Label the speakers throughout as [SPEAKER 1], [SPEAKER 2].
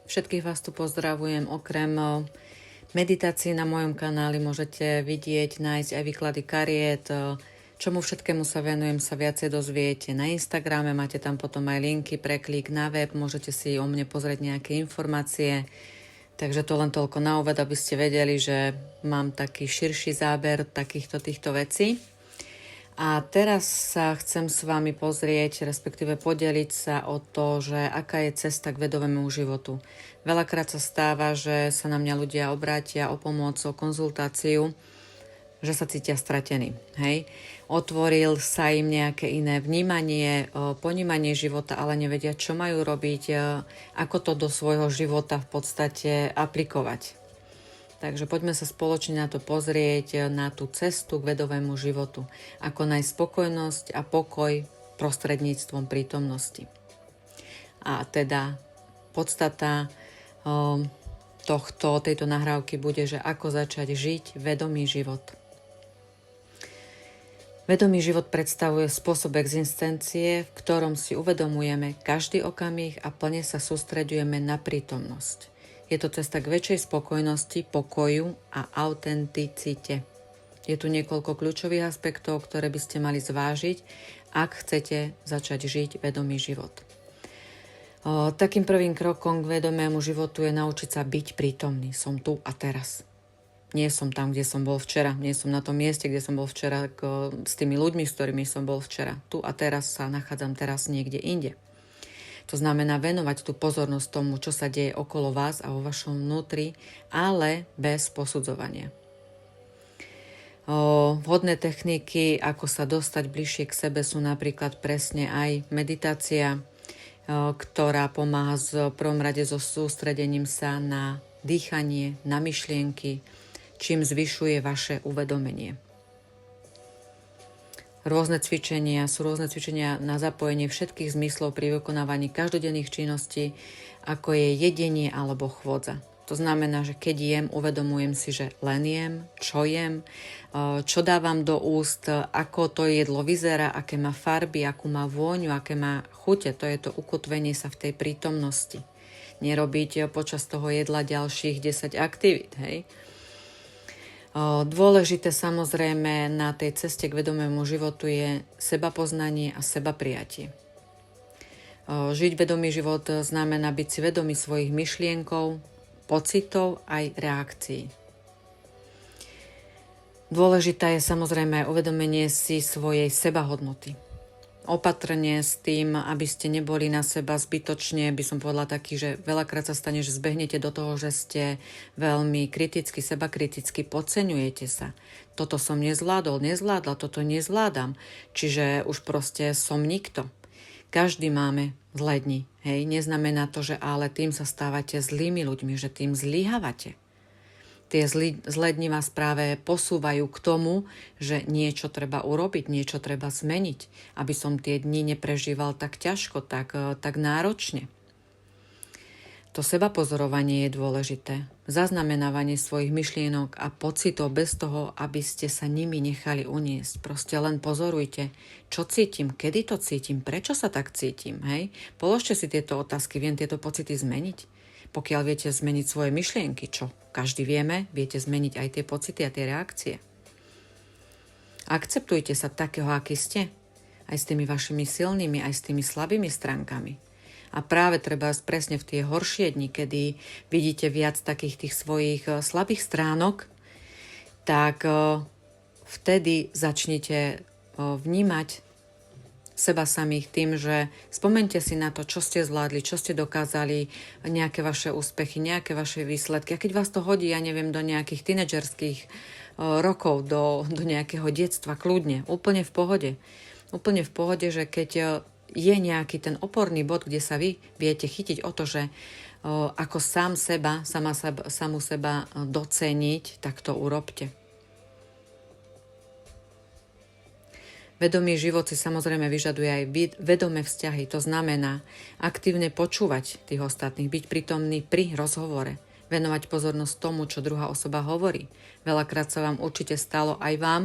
[SPEAKER 1] Všetkých vás tu pozdravujem. Okrem meditácií na mojom kanáli môžete vidieť, nájsť aj výklady kariet. Čomu všetkému sa venujem, sa viacej dozviete na Instagrame. Máte tam potom aj linky pre klik na web. Môžete si o mne pozrieť nejaké informácie. Takže to len toľko na úvod, aby ste vedeli, že mám taký širší záber týchto vecí. A teraz sa chcem s vami pozrieť, respektíve podeliť sa o to, že aká je cesta k vedomému životu. Veľakrát sa stáva, že sa na mňa ľudia obrátia o pomoc, o konzultáciu, že sa cítia stratení. Hej? Otvoril sa im nejaké iné vnímanie, ponímanie života, ale nevedia, čo majú robiť, ako to do svojho života v podstate aplikovať. Takže poďme sa spoločne na to pozrieť, na tú cestu k vedomému životu. Ako nájsť spokojnosť a pokoj prostredníctvom prítomnosti. A teda podstata tejto nahrávky bude, že ako začať žiť vedomý život. Vedomý život predstavuje spôsob existencie, v ktorom si uvedomujeme každý okamih a plne sa sústreďujeme na prítomnosť. Je to cesta k väčšej spokojnosti, pokoju a autenticite. Je tu niekoľko kľúčových aspektov, ktoré by ste mali zvážiť, ak chcete začať žiť vedomý život. Takým prvým krokom k vedomému životu je naučiť sa byť prítomný. Som tu a teraz. Nie som tam, kde som bol včera. Nie som na tom mieste, kde som bol včera s tými ľuďmi, s ktorými som bol včera. Tu a teraz sa nachádzam teraz niekde inde. To znamená venovať tú pozornosť tomu, čo sa deje okolo vás a vo vašom vnútri, ale bez posudzovania. Vhodné techniky, ako sa dostať bližšie k sebe, sú napríklad presne aj meditácia, ktorá pomáha v prvom rade so sústredením sa na dýchanie, na myšlienky, čím zvyšuje vaše uvedomenie. Rôzne cvičenia na zapojenie všetkých zmyslov pri vykonávaní každodenných činností, ako je jedenie alebo chôdza. To znamená, že keď jem, uvedomujem si, že len jem, čo dávam do úst, ako to jedlo vyzerá, aké má farby, akú má vôňu, aké má chute. To je to ukotvenie sa v tej prítomnosti. Nerobiť počas toho jedla ďalších 10 aktivít, hej? Dôležité samozrejme na tej ceste k vedomému životu je sebapoznanie a sebaprijatie. Žiť vedomý život znamená byť si vedomý svojich myšlienkov, pocitov aj reakcií. Dôležité je samozrejme aj uvedomenie si svojej sebahodnoty. Opatrne s tým, aby ste neboli na seba zbytočne, by som povedala taký, že veľakrát sa stane, že zbehnete do toho, že ste veľmi kriticky, sebakriticky, podceňujete sa. Toto som nezvládla, toto nezvládam. Čiže už proste som nikto. Každý máme zlé dni. Hej? Neznamená to, že ale tým sa stávate zlými ľuďmi, že tým zlyhávate. Tie zlé dni vás práve posúvajú k tomu, že niečo treba urobiť, niečo treba zmeniť, aby som tie dni neprežíval tak ťažko, tak náročne. To sebapozorovanie je dôležité. Zaznamenávanie svojich myšlienok a pocitov bez toho, aby ste sa nimi nechali uniesť. Proste len pozorujte, čo cítim, kedy to cítim, prečo sa tak cítim. Hej? Položte si tieto otázky, viem tieto pocity zmeniť? Pokiaľ viete zmeniť svoje myšlienky, čo každý vieme, viete zmeniť aj tie pocity a tie reakcie. Akceptujte sa takého, aký ste, aj s tými vašimi silnými, aj s tými slabými stránkami. A práve treba presne v tie horšie dni, kedy vidíte viac takých tých svojich slabých stránok, tak vtedy začnite vnímať seba samých tým, že spomente si na to, čo ste zvládli, čo ste dokázali, nejaké vaše úspechy, nejaké vaše výsledky. A keď vás to hodí, ja neviem, do nejakých tínedžerských rokov, do nejakého detstva, kľudne, úplne v pohode. Úplne v pohode, že keď je nejaký ten oporný bod, kde sa vy viete chytiť o to, že ako samu seba doceniť, tak to urobte. Vedomý život si samozrejme vyžaduje aj vedomé vzťahy, to znamená aktívne počúvať tých ostatných, byť prítomný pri rozhovore, venovať pozornosť tomu, čo druhá osoba hovorí. Veľakrát sa vám určite stalo aj vám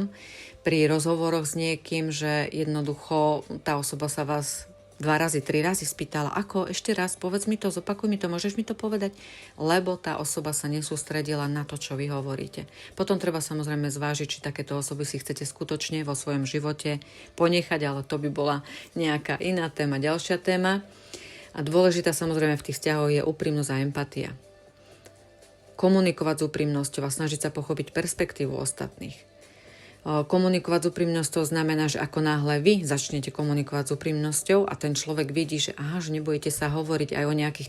[SPEAKER 1] pri rozhovoroch s niekým, že jednoducho tá osoba sa vás razy, 3 razy spýtala, ako, ešte raz, povedz mi to, zopakuj mi to, môžeš mi to povedať? Lebo tá osoba sa nesústredila na to, čo vy hovoríte. Potom treba samozrejme zvážiť, či takéto osoby si chcete skutočne vo svojom živote ponechať, ale to by bola nejaká iná téma, ďalšia téma. A dôležitá samozrejme v tých vzťahoch je úprimnosť a empatia. Komunikovať s úprimnosťou a snažiť sa pochopiť perspektívu ostatných. Komunikovať s úprimnosťou znamená, že ako náhle vy začnete komunikovať s úprimnosťou a ten človek vidí, že že nebudete sa hovoriť aj o nejakých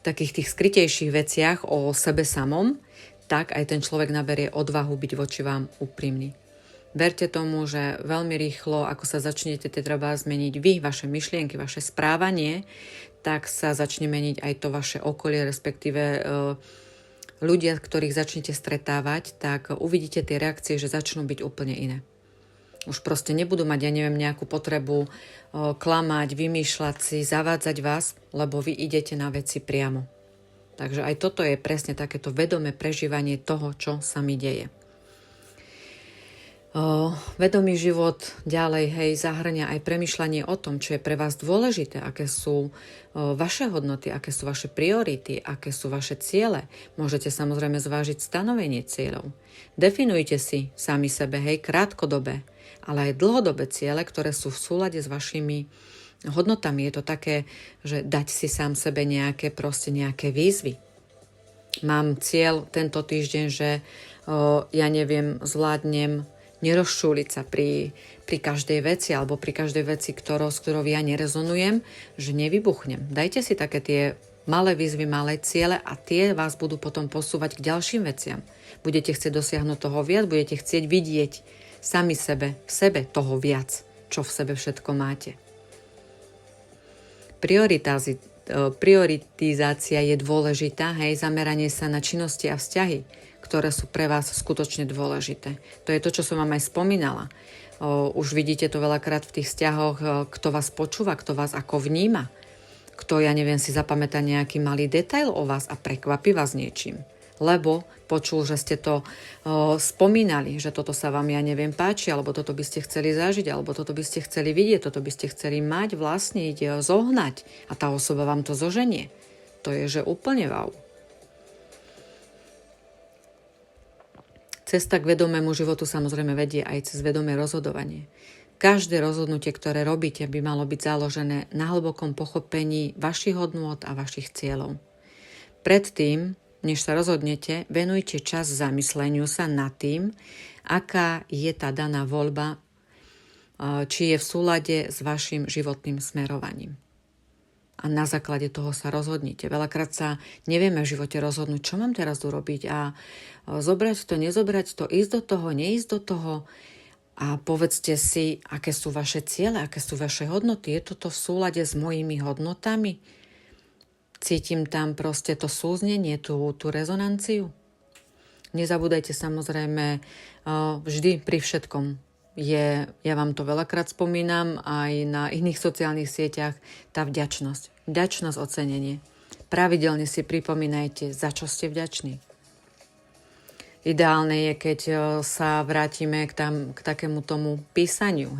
[SPEAKER 1] takých tých skrytejších veciach o sebe samom, tak aj ten človek naberie odvahu byť voči vám úprimný. Verte tomu, že veľmi rýchlo, ako sa začnete treba zmeniť vy, vaše myšlienky, vaše správanie, tak sa začne meniť aj to vaše okolie, respektíve ľudia, ktorých začnete stretávať, tak uvidíte tie reakcie, že začnú byť úplne iné. Už proste nebudú mať, nejakú potrebu klamať, vymýšľať si, zavádzať vás, lebo vy idete na veci priamo. Takže aj toto je presne takéto vedomé prežívanie toho, čo sa mi deje. Vedomý život ďalej, zahŕňa aj premýšľanie o tom, čo je pre vás dôležité, aké sú vaše hodnoty, aké sú vaše priority, aké sú vaše ciele. Môžete samozrejme zvážiť stanovenie cieľov. Definujte si sami sebe, krátkodobé, ale aj dlhodobé ciele, ktoré sú v súlade s vašimi hodnotami. Je to také, že dať si sám sebe nejaké výzvy. Mám cieľ tento týždeň, že zvládnem nerozšúliť sa pri každej veci alebo pri každej veci, s ktorou ja nerezonujem, že nevybuchnem. Dajte si také tie malé výzvy, malé ciele a tie vás budú potom posúvať k ďalším veciam. Budete chcieť dosiahnuť toho viac, budete chcieť vidieť sami v sebe toho viac, čo v sebe všetko máte. Prioritizácia je dôležitá, zameranie sa na činnosti a vzťahy, ktoré sú pre vás skutočne dôležité. To je to, čo som vám aj spomínala. Už vidíte to veľakrát v tých vzťahoch, kto vás počúva, kto vás ako vníma. Kto, si zapamätá nejaký malý detail o vás a prekvapí vás niečím. Lebo počul, že ste to spomínali, že toto sa vám, páči, alebo toto by ste chceli zažiť, alebo toto by ste chceli vidieť, toto by ste chceli mať, vlastniť, zohnať. A tá osoba vám to zoženie. To je, že úplne wow. Cesta k vedomému životu samozrejme vedie aj cez vedomé rozhodovanie. Každé rozhodnutie, ktoré robíte, by malo byť založené na hlbokom pochopení vašich hodnôt a vašich cieľov. Predtým, než sa rozhodnete, venujte čas zamysleniu sa nad tým, aká je tá daná voľba, či je v súlade s vašim životným smerovaním. A na základe toho sa rozhodnite. Veľakrát sa nevieme v živote rozhodnúť, čo mám teraz urobiť a zobrať to, nezobrať to, ísť do toho, neísť do toho a povedzte si, aké sú vaše ciele, aké sú vaše hodnoty. Je toto v súlade s mojimi hodnotami? Cítim tam proste to súznenie, tú rezonanciu? Nezabúdajte samozrejme vždy pri všetkom. Ja vám to veľakrát spomínam aj na iných sociálnych sieťach, tá vďačnosť. Vďačnosť, ocenenie. Pravidelne si pripomínajte, za čo ste vďační. Ideálne je, keď sa vrátime k takému tomu písaniu,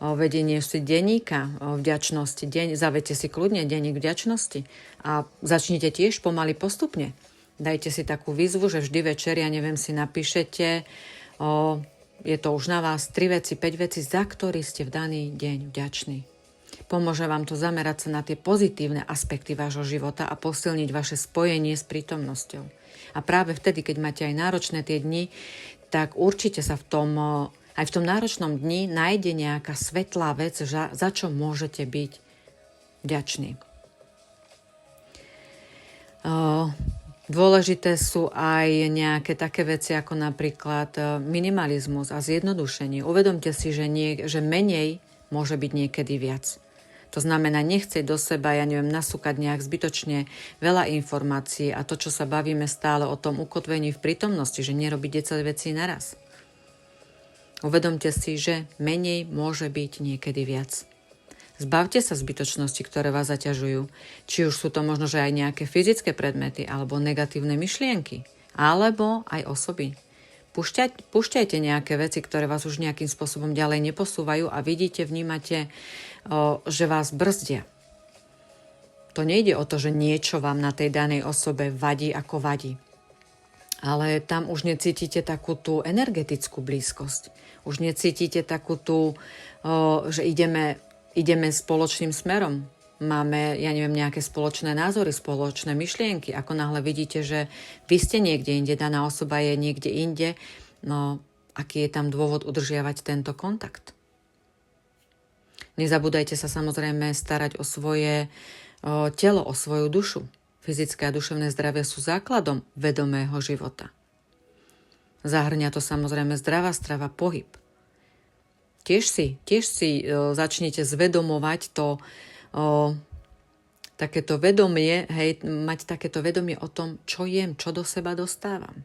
[SPEAKER 1] vedenie si denníka vďačnosti. Zavete si kľudne denník vďačnosti a začnite tiež pomaly postupne. Dajte si takú výzvu, že vždy večer, si napíšete, je to už na vás 3 veci, 5 veci, za ktorý ste v daný deň vďační. Pomôže vám to zamerať sa na tie pozitívne aspekty vášho života a posilniť vaše spojenie s prítomnosťou. A práve vtedy, keď máte aj náročné tie dni, tak určite sa aj v tom náročnom dni nájde nejaká svetlá vec, za čo môžete byť vďační. Dôležité sú aj nejaké také veci ako napríklad minimalizmus a zjednodušenie. Uvedomte si, že menej môže byť niekedy viac. To znamená nechcieť do seba, nasúkať nejak zbytočne veľa informácií a to, čo sa bavíme stále o tom ukotvení v prítomnosti, že nerobiť 10 vecí naraz. Uvedomte si, že menej môže byť niekedy viac. Zbavte sa zbytočnosti, ktoré vás zaťažujú. Či už sú to možno, že aj nejaké fyzické predmety alebo negatívne myšlienky, alebo aj osoby. Púšťajte nejaké veci, ktoré vás už nejakým spôsobom ďalej neposúvajú a vidíte, vnímate, že vás brzdia. To nejde o to, že niečo vám na tej danej osobe vadí ako vadí. Ale tam už necítite takú tú energetickú blízkosť. Už necítite takú tú, že ideme spoločným smerom. Máme, nejaké spoločné názory, spoločné myšlienky. Ako náhle vidíte, že vy ste niekde inde, daná osoba je niekde inde, no aký je tam dôvod udržiavať tento kontakt? Nezabúdajte sa samozrejme starať o svoje telo, o svoju dušu. Fyzické a duševné zdravie sú základom vedomého života. Zahrňa to samozrejme zdravá strava, pohyb. Tiež si začnite zvedomovať to, takéto vedomie, mať takéto vedomie o tom, čo jem, čo do seba dostávam.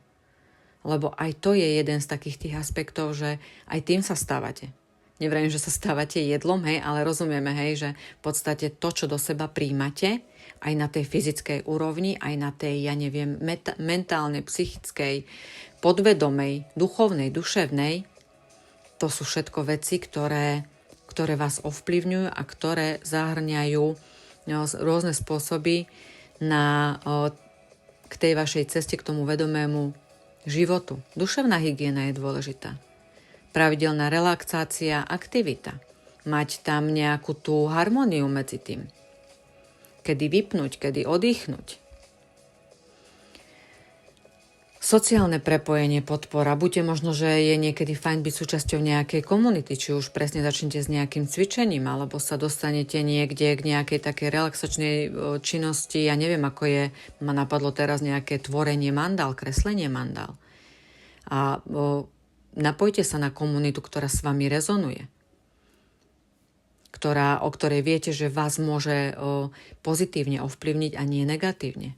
[SPEAKER 1] Lebo aj to je jeden z takých tých aspektov, že aj tým sa stávate. Nevrajím, že sa stávate jedlom, ale rozumieme, že v podstate to, čo do seba príjmate, aj na tej fyzickej úrovni, aj na tej, mentálnej, psychickej, podvedomej, duchovnej, duševnej, to sú všetko veci, ktoré vás ovplyvňujú a ktoré zahrňajú rôzne spôsoby k tej vašej ceste, k tomu vedomému životu. Duševná hygiena je dôležitá. Pravidelná relaxácia, aktivita. Mať tam nejakú tú harmóniu medzi tým. Kedy vypnúť, kedy oddychnúť. Sociálne prepojenie, podpora. Buďte možno, že je niekedy fajn byť súčasťou nejakej komunity, či už presne začnete s nejakým cvičením, alebo sa dostanete niekde k nejakej takej relaxačnej činnosti. Ja neviem, ako je, ma napadlo teraz nejaké tvorenie mandál, kreslenie mandál. A napojte sa na komunitu, ktorá s vami rezonuje. O ktorej viete, že vás môže pozitívne ovplyvniť a nie negatívne.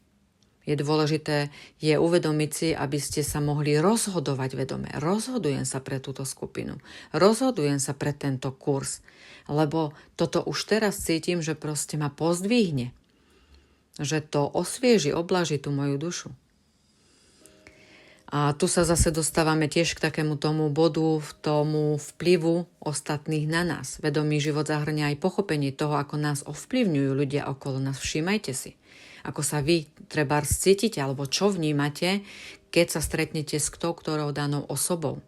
[SPEAKER 1] Je dôležité uvedomiť si, aby ste sa mohli rozhodovať vedome. Rozhodujem sa pre túto skupinu. Rozhodujem sa pre tento kurz. Lebo toto už teraz cítim, že proste ma pozdvihne. Že to osvieži, oblaží tú moju dušu. A tu sa zase dostávame tiež k takému tomu bodu, v tomu vplyvu ostatných na nás. Vedomý život zahrňa aj pochopenie toho, ako nás ovplyvňujú ľudia okolo nás. Všímajte si, ako sa vy trebárs cítite, alebo čo vnímate, keď sa stretnete s ktorou danou osobou.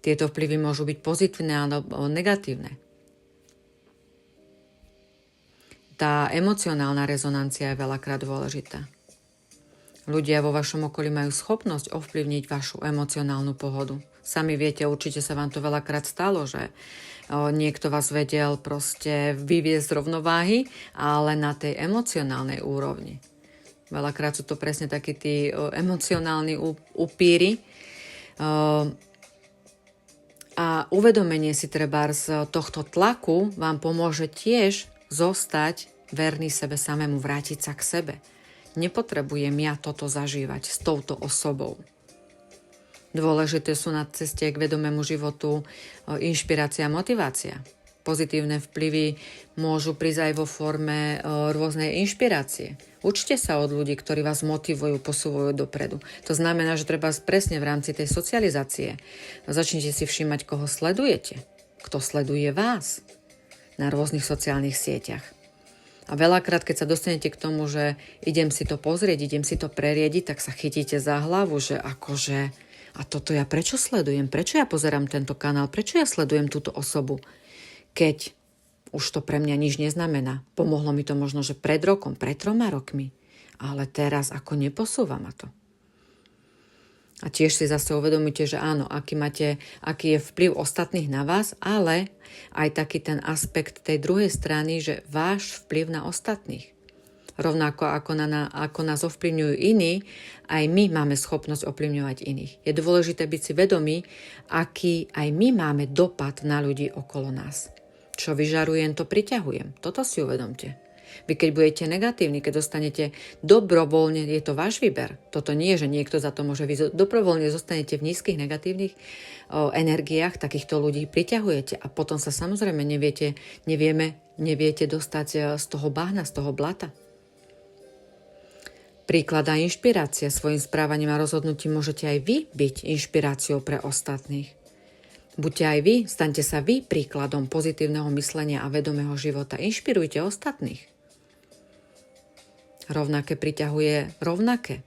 [SPEAKER 1] Tieto vplyvy môžu byť pozitívne alebo negatívne. Tá emocionálna rezonancia je veľakrát dôležitá. Ľudia vo vašom okolí majú schopnosť ovplyvniť vašu emocionálnu pohodu. Sami viete, určite sa vám to veľakrát stalo, že niekto vás vedel proste vyviesť z rovnováhy, ale na tej emocionálnej úrovni. Veľakrát sú to presne takí tí emocionálni upíry. A uvedomenie si trebárs tohto tlaku vám pomôže tiež zostať verný sebe samému, vrátiť sa k sebe. Nepotrebujem ja toto zažívať s touto osobou. Dôležité sú na ceste k vedomému životu inšpirácia a motivácia. Pozitívne vplyvy môžu prísť aj vo forme rôznej inšpirácie. Učte sa od ľudí, ktorí vás motivujú, posúvajú dopredu. To znamená, že treba presne v rámci tej socializácie začnite si všímať, koho sledujete. Kto sleduje vás na rôznych sociálnych sieťach. A veľakrát, keď sa dostanete k tomu, že idem si to pozrieť, idem si to preriediť, tak sa chytíte za hlavu, že akože, a toto ja prečo sledujem? Prečo ja pozerám tento kanál? Prečo ja sledujem túto osobu? Keď už to pre mňa nič neznamená. Pomohlo mi to možno, že pred rokom, pred 3 rokmi. Ale teraz ako neposúva ma to. A tiež si zase uvedomíte, že áno, aký je vplyv ostatných na vás, ale aj taký ten aspekt tej druhej strany, že váš vplyv na ostatných. Rovnako ako nás ovplyvňujú iní, aj my máme schopnosť ovplyvňovať iných. Je dôležité byť si vedomí, aký aj my máme dopad na ľudí okolo nás. Čo vyžarujem, to priťahujem. Toto si uvedomte. Vy keď budete negatívni, keď dostanete dobrovoľne, je to váš výber. Toto nie je, že niekto za to môže vyzvať. Dobrovoľne zostanete v nízkych negatívnych energiách, takýchto ľudí priťahujete a potom sa samozrejme neviete dostať z toho bahna, z toho blata. Príklad a inšpirácia. Svojim správaním a rozhodnutím môžete aj vy byť inšpiráciou pre ostatných. Buďte aj vy, staňte sa vy príkladom pozitívneho myslenia a vedomého života. Inšpirujte ostatných. Rovnaké priťahuje rovnaké.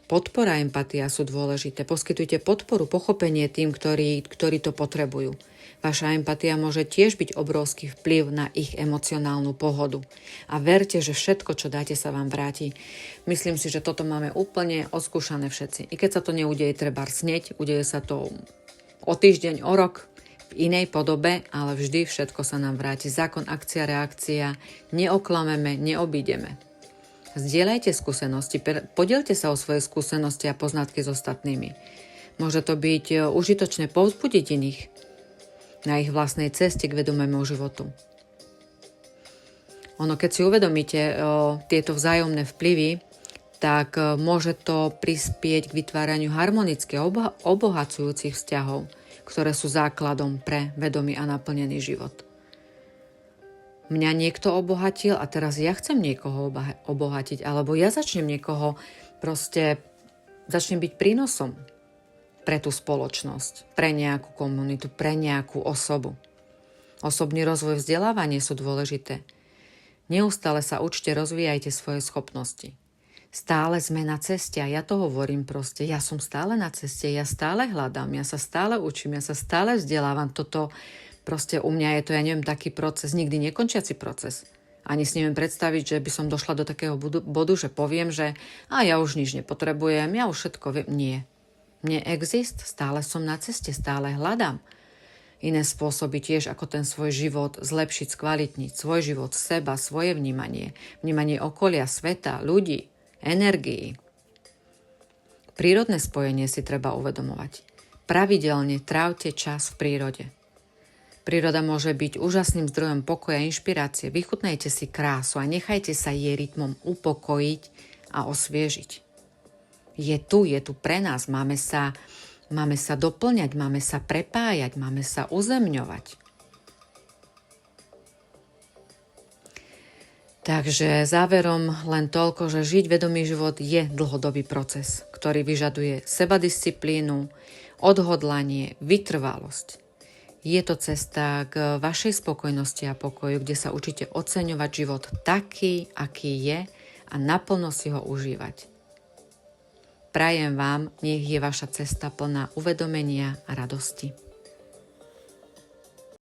[SPEAKER 1] Podpora a empatia sú dôležité. Poskytujte podporu, pochopenie tým, ktorí to potrebujú. Vaša empatia môže tiež byť obrovský vplyv na ich emocionálnu pohodu. A verte, že všetko, čo dáte, sa vám vráti. Myslím si, že toto máme úplne odskúšané všetci. I keď sa to neudeje treba sneď, udeje sa to o týždeň, o rok, v inej podobe, ale vždy všetko sa nám vráti. Zákon akcia, reakcia. Neoklameme, neobídeme. Zdieľajte skúsenosti, podielte sa o svoje skúsenosti a poznatky s ostatnými. Môže to byť užitočné povzbudiť iných na ich vlastnej ceste k vedomému životu. Keď si uvedomíte tieto vzájomné vplyvy, tak môže to prispieť k vytváraniu harmonických, obohacujúcich vzťahov, ktoré sú základom pre vedomý a naplnený život. Mňa niekto obohatil a teraz ja chcem niekoho obohatiť, alebo ja začnem byť prínosom pre tú spoločnosť, pre nejakú komunitu, pre nejakú osobu. Osobný rozvoj, vzdelávanie sú dôležité. Neustále sa učte, rozvíjajte svoje schopnosti. Stále sme na ceste a ja to hovorím proste. Ja som stále na ceste, ja stále hľadám, ja sa stále učím, ja sa stále vzdelávam. Toto proste u mňa je to, taký proces, nikdy nekončiaci proces. Ani si neviem predstaviť, že by som došla do takého bodu, že poviem, že ja už nič nepotrebujem, ja už všetko viem. Nie. Neexist, stále som na ceste, stále hľadám iné spôsoby tiež, ako ten svoj život zlepšiť, skvalitniť, svoj život, seba, svoje vnímanie okolia, sveta, ľudí, energií. Prírodné spojenie si treba uvedomovať. Pravidelne trávte čas v prírode. Príroda môže byť úžasným zdrojom pokoja a inšpirácie. Vychutnajte si krásu a nechajte sa jej rytmom upokojiť a osviežiť. Je tu pre nás. Máme sa doplňať, máme sa prepájať, máme sa uzemňovať. Takže záverom len toľko, že žiť vedomý život je dlhodobý proces, ktorý vyžaduje sebadisciplínu, odhodlanie, vytrvalosť. Je to cesta k vašej spokojnosti a pokoju, kde sa učíte oceňovať život taký, aký je a naplno si ho užívať. Prajem vám, nech je vaša cesta plná uvedomenia a radosti.